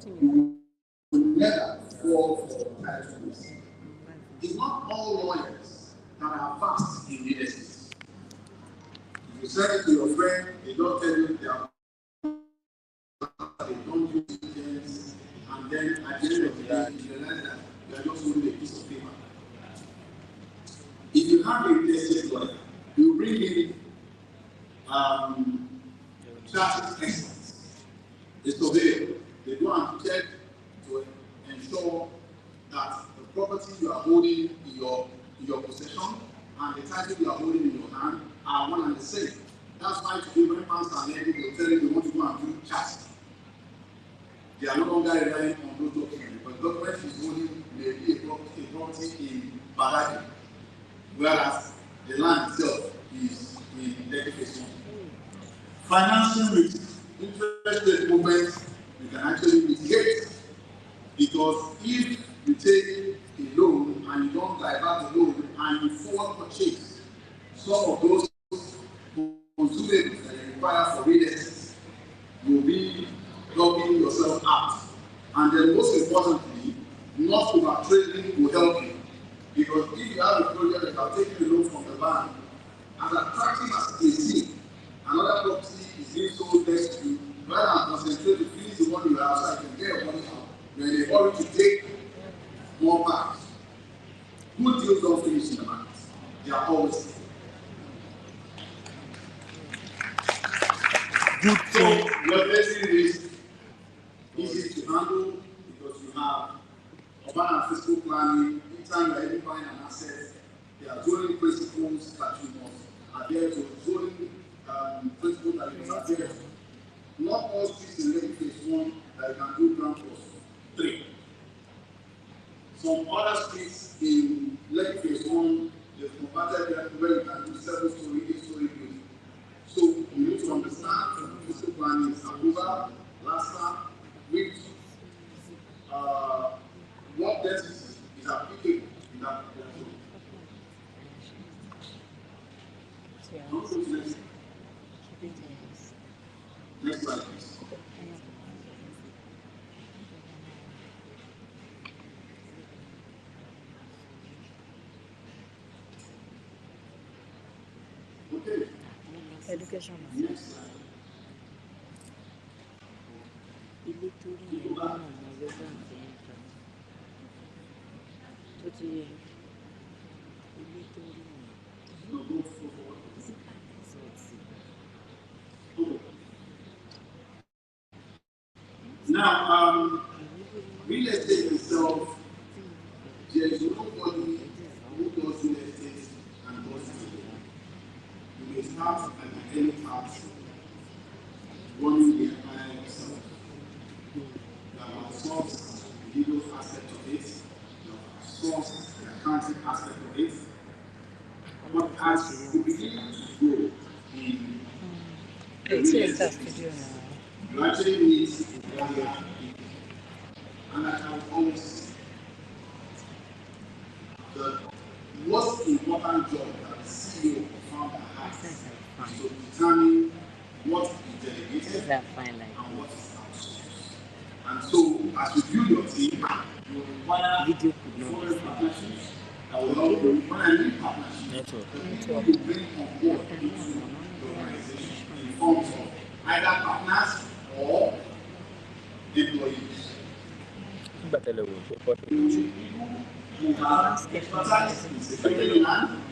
you will never fall for titles. It's not all lawyers that are fast in real estate. If you send it to your friend, they don't tell you they are they don't use agents, and then at the end of the day, you realize that you are just holding a piece of paper. If you have a real estate lawyer, you bring in traffic experts, a surveyor. They go and check to ensure that the property you are holding in your possession and the title you are holding in your hand are one and the same. That's why today when banks are lending, they'll tell you they want to go and do charts. They are no longer relying on those documents, but documents is holding maybe a property in Badagi, whereas the land itself is in dedication. Financing risk, interest rate movements, you can actually mitigate, because if you take a loan and you don't divert the loan and you forward purchase some of those consumables that you require for real estate, you'll be helping yourself out. And then most importantly, not over-trading will help you. Because if you have a project that are taking a loan from the bank, as attractive as it is, another property is being sold next to you, rather than concentrate to finish the one you have so you can get your money out, you're in a hurry to take more back. Good deals don't finish in the market. They are always good. So your blessing is easy to handle because you have urban and fiscal planning. Anytime you're identifying an asset, there are zoning principles that you must adhere to, zoning principles that you must adhere to. Not all streets in Lekki phase 1 that you can do ground plus 3. Some other streets in Lekki phase 1, they've converted them where you can do 7-story, 8-story building. So you need to understand from fiscal planning approval, LASA, which what density is applicable in that zone. Next slide, please. Okay. Education. Next slide. Now, real estate itself, there is nobody who does real estate and does it. You may start at the early part, running the empire yourself. You have outsourced the legal aspect of it, you have outsourced the accounting aspect of it. But as you begin to grow in the real estate, you actually need people. And I can always say the most important job that the CEO or founder has is to determine what is delegated and what is outsourced. And so, as you build your team, you require foreign partnerships that will help you. When I mean partnerships, the people you bring on board into the organization in forms of either partners or employees. Who have expertise in securing land.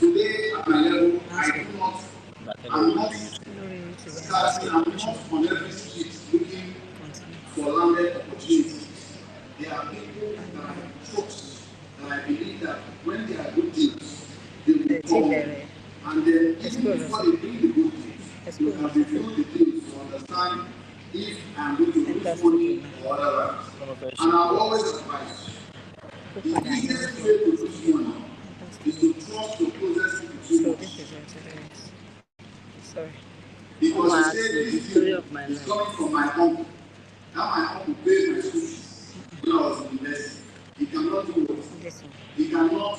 Today, at my level, I'm not starting, I'm not on every street looking for landed opportunities. There are people that are folks that I believe that when they are good deals, they will come. And then even before they bring the good deals, you can review the deals to understand if I'm going to lose money or otherwise. And I've always advised the easiest way to lose money is to trust the process too much. Sorry. Because you say this deal is coming from my uncle. Now my uncle paid my school fees when I was in university. He cannot do what? He cannot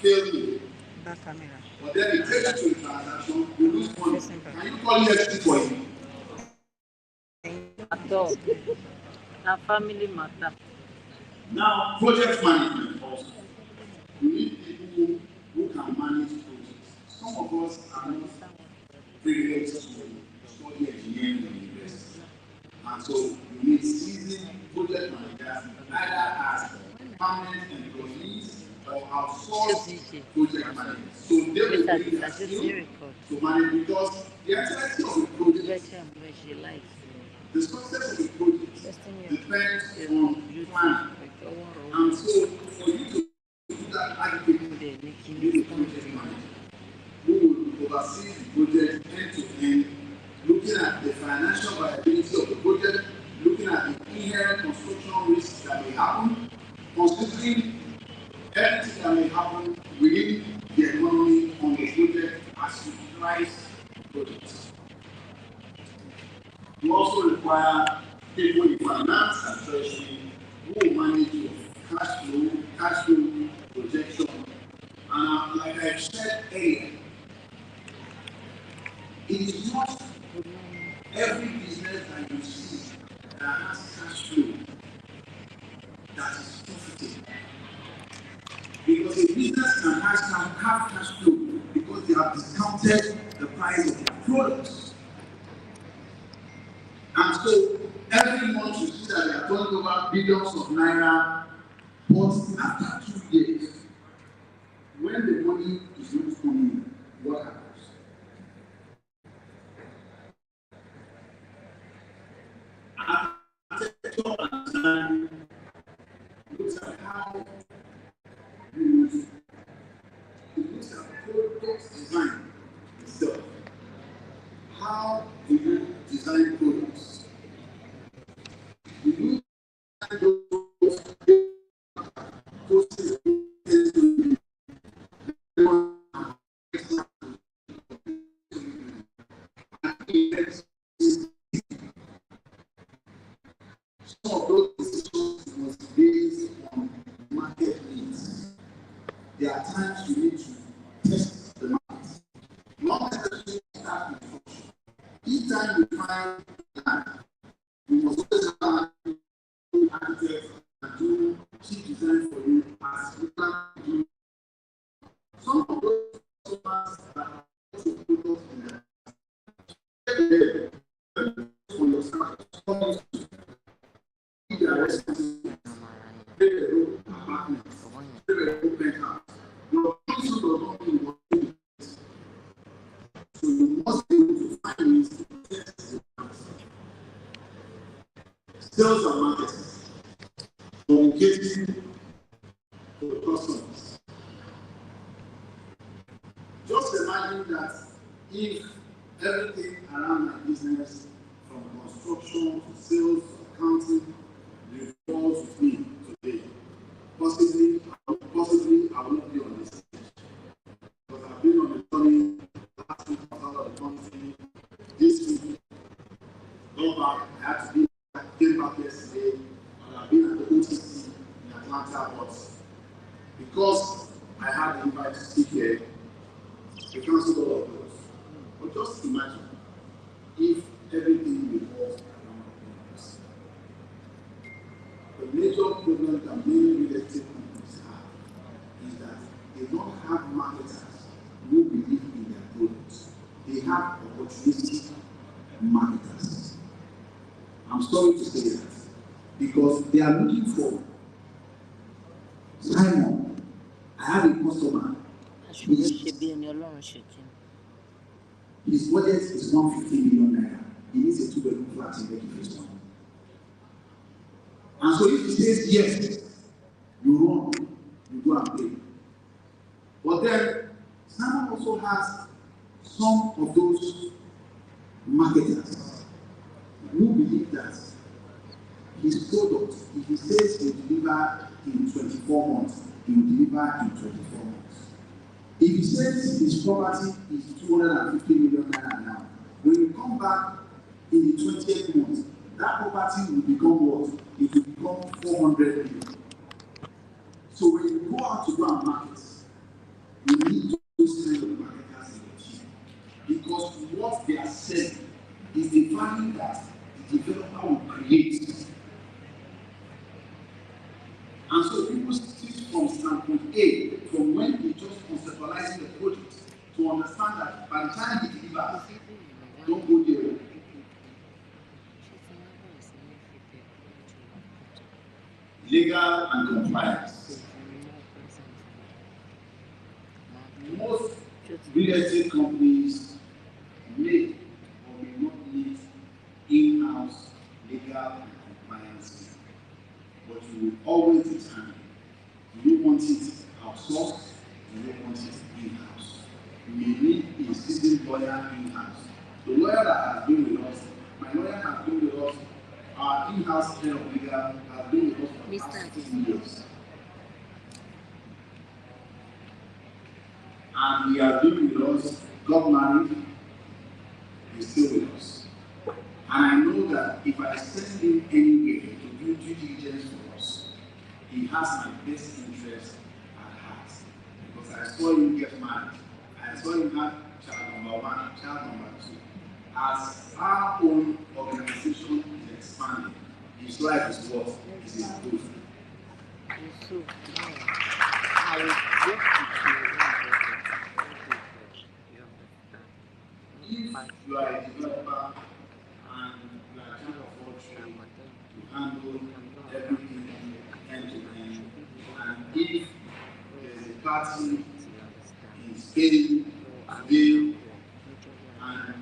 fail me. Back camera. But then he takes it to the transaction, you lose money. Can you call EFT for him? A family matter. Now, project management also. You need people who can manage projects. Some of us are not privileged to study engineering in the university. And so you need seasoned project managers, either as permanent employees or outsourced project managers. So they will bring their skill to manage because the entirety of the project, the success of the project depends on planning. And so for you to do that adequately, you need a project manager who will oversee the project end to end, looking at the financial viability of the project, looking at the inherent construction risks that may happen, considering everything that may happen within the economy on the project as you price projects. You also require people in finance and treasury who will manage your cash flow projection. And like I said earlier, it is not every business that you see that has cash flow that is profitable. Because a business can have cash flow because they have discounted the price of their products. And so every month you see that they are turning over billions of naira, but after 2 years, when the money is not coming in, what happens? Architecture and design looks at how you use it. It looks at product design itself. How do you design products? Do you design some of those decisions must be based on market needs. There are times you need to test the market. Not necessarily start with function. Each time you find that you must always have an architect and do cheap design for you as you can do. Some of those customers that are also products in the for yourself, their responsibility, take a room apartment, take a room penthouse. Your council does not mean what you do. So you must be able to find ways to test the market. Sales and marketing, communicating to the customers. Just imagine that if everything around my business, from construction to sales to accounting, revolves with me today, possibly I won't be on this stage. Because I've been on the journey, last week I was out of the country, this week, go back, I had to be came back yesterday, and I've been at the OTC in Atlanta, but because I had the invite to speak here, we cancelled all of those. But just imagine if everything revolves around business. The major problem that many real estate companies have is that they don't have marketers who believe in their products. They have opportunistic marketers. I'm sorry to say that because they are looking for Simon. I have a customer. His budget is 150 million naira. He needs a 2-bedroom flat in Lekki Phase 1. And so if he says yes, you run, you go and pay. But then Simon also has some of those marketers who believe that his product, if he says he will deliver in 24 months, he will deliver in 24 months. If he says his property is 250 million naira now, when you come back in the 20th month, that property will become what? It will become 400 million. So when you go out to go and market, you need those kind of marketers in your team. Because what they are saying is the value that the developer will create needs. And so people teach from standpoint A, from when they just conceptualize the project, to understand that by the time it delivers, don't go there. Legal and compliance. Most real estate companies may or may not need in-house legal and compliance, but you will always determine, do you want it outsourced, do you want it in-house? You may need a seasoned lawyer in-house. The lawyer that has been with us, my lawyer has been with us, our in-house head of legal has been with us for the past 15 years. And he has been with us, got married, he's still with us. And I know that if I send him anywhere to do due diligence for us, he has my best interest at heart. Because I saw him get married. I saw him have child number 1, child number 2. As our own organization is expanding, his life is what is improving. If you are a developer and you are trying to afford to handle everything end to end, and if there's a party in Spain today, and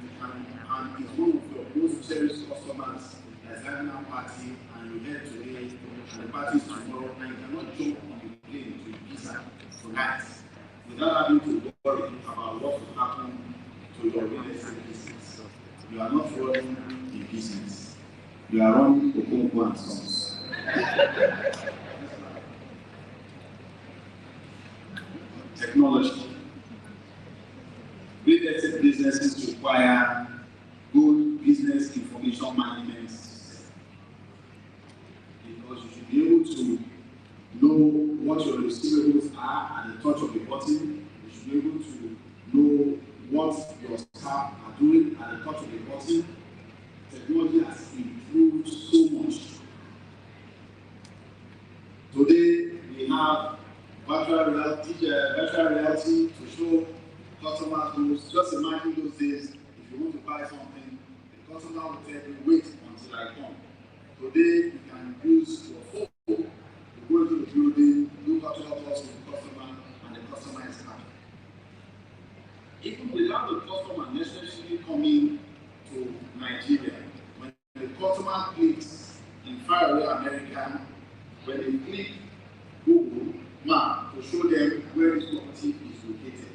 it's one of your most cherished customers that's having a party, and you head today, and the party is tomorrow, and you cannot jump on the plane to Ibiza tonight without having to worry about what will happen to your real estate business. You are not running a business. You are running Okonkwo and Sons. Technology. Real estate businesses require good business information management system, because you should be able to know what your receivables are at the touch of a button. You should be able to know what your staff are doing at the touch of a button. Technology has improved so much. Today we have virtual reality to show customers those. Just imagine those days, if you want to buy something, the customer will tell you, wait until I come. Today you can use your phone to go into the building, do virtual calls with the customer, and the customer is happy. Even without the customer necessarily coming to Nigeria, when the customer clicks in faraway America, when they click Google Map to show them where this property is located,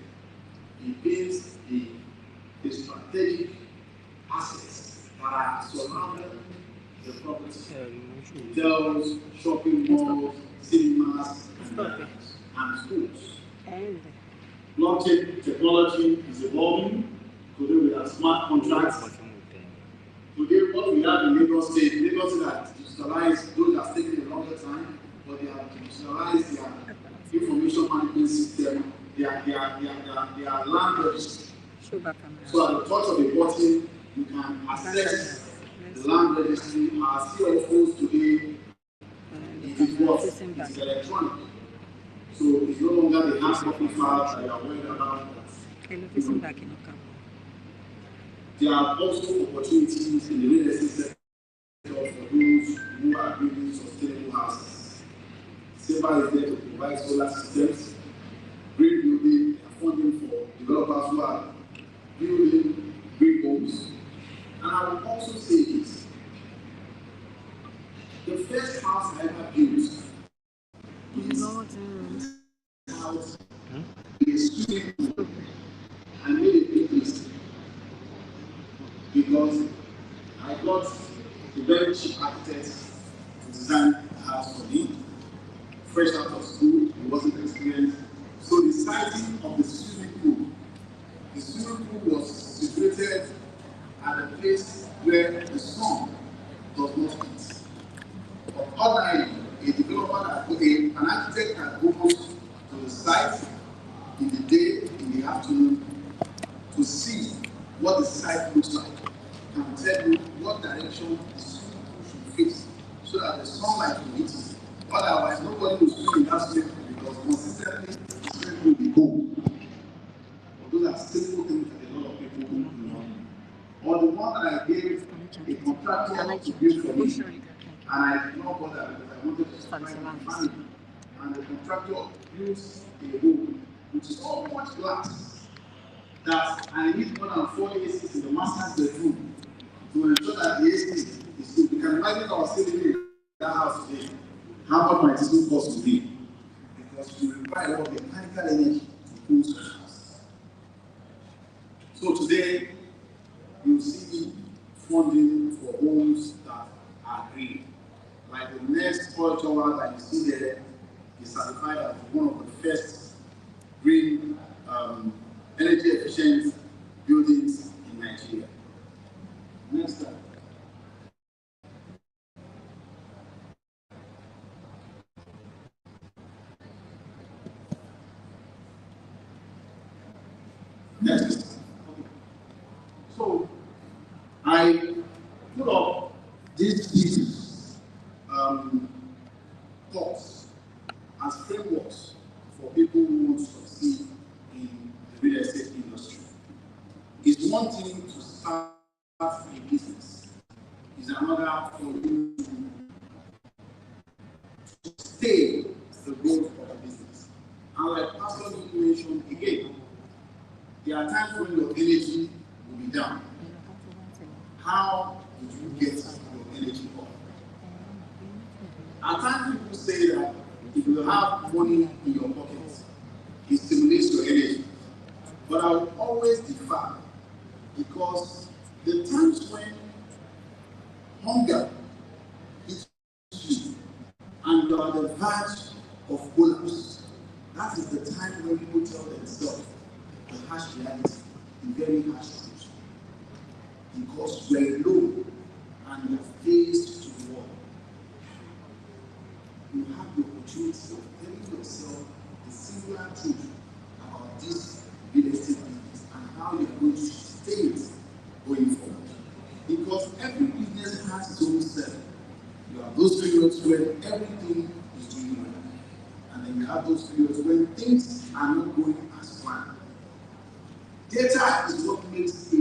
it builds the strategic assets that are surrounding the property. Hotels, shopping malls, cinemas, and schools. Blockchain technology is evolving. Today we have smart contracts. Today what we have in Lagos State has digitalized, those that are taking a longer time, but they have digitalized their information management system, their land registry. So at the touch of a button, you can access the land registry. Our CFOs today, it is what? It's electronic. So it's no longer the hard copy files that you are worried about. There are also opportunities in the real estate sector for those who are building sustainable houses. SEPA is there to provide solar systems, green building, funding for developers who are building green homes. And I will also say this: the first house I ever built is house in a swimming pool. I made a big mistake because I got a very cheap architect to design a house for me. Fresh out of school, he wasn't experienced. So the sizing of the swimming pool was situated at a place where the sun does not hit. But ordinarily, a developer an architect that goes to the site in the day, in the afternoon, to see what the site looks like, can tell you what direction the swimming pool should that the sunlight will hit it. Otherwise, nobody will swim in that swimming pool because consistently the swimming pool will be cold. But those are simple things that a lot of people don't know. Or the one that I gave a contractor to build for me, and I did not bother because I wanted to supply my family. And the contractor builds a room with so much glass that I need more than 4 ACs in the master's bedroom to ensure that the AC is good. You can imagine our living in that house today, how much my system cost will be. Because we require a lot of mechanical energy to cool such a house. So today, you see funding for homes that are green. Like the next oil tower that you see there is certified as one of the first green energy efficient buildings in Nigeria. Next slide. Next. So I put up these thoughts as frameworks for people who want to succeed in the real estate industry. It's one thing to start a business. It's another for you to stay the growth of a business. And like Pastor mentioned again, there are times when your energy will be down. How did you get your energy up? At times people say that if you have money in your pockets, it stimulates your energy. But I will always differ because the times when hunger hits you and you are on the verge of collapse, that is the time when people tell themselves the harsh reality, the very harsh truth. Because you are alone and you are faced to the wall. You have the opportunity of telling yourself the singular truth about this real estate business and how you are going to sustain it going forward. Because every business has its own self. You have those periods where everything is doing well. And then you have those periods when things are not going as planned. Data is what makes a